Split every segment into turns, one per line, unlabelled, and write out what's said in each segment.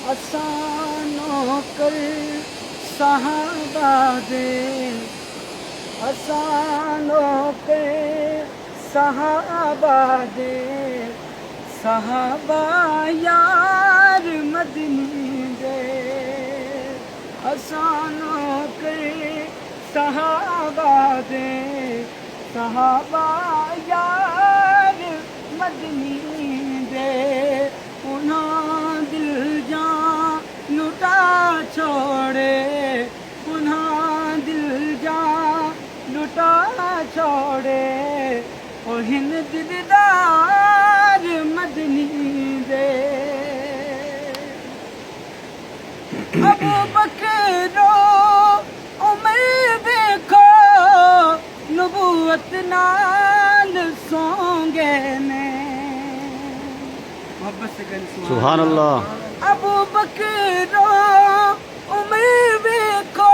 असानो कर सहाबा दे, असानो कर सहाबा दे, सहाबा यार मदनी दे। असानो कर सहाबा दे, सहाबा यार मदनी दे। उन्हां दिल जान लुटा छोड़े, उन्हां दिल जान लुटा छोड़े, ओ हिन दिलदार मदनी दे। अबू बकरो उमर देखो, नबूवत नाल सोंगे ने।
सुभान अल्लाह।
अबू बकरो उमर देखो,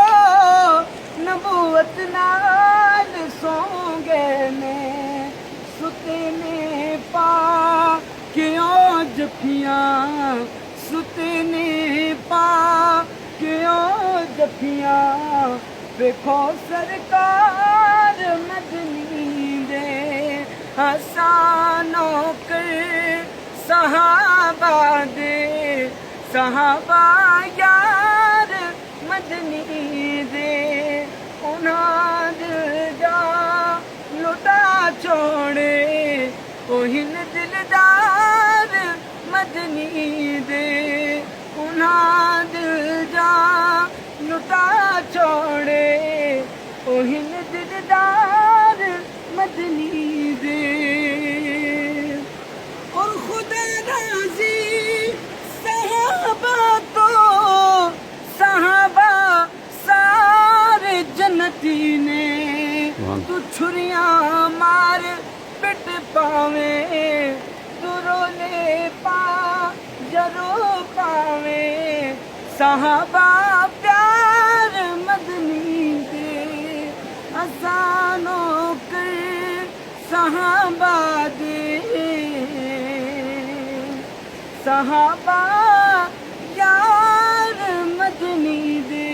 नबूवत नाल सोंगे ने। सुते ने पा क्यों जफियां, सुते ने पा क्यों जफियां, देखो सरकार मदनी दे। हसानो कर सहाबा दे, सहाबा यार मदनी दे। उन्हां दिल जा लुटा छोड़े, ओ हिन दिलदार मदनी दे। उन्हां दिल जा लुटा छोड़े, ओ हिन दिलदार मदनी दे। और खुदा राजी सहाबा तो, सहाबा सारे जन्नती ने। तू छुरियां मार पिट पावे, तू रोले पा जरो पावे, सहाबा प्यार मदनी दे। असानो कर सहाबा दे, सहाबा यार मदनी दे।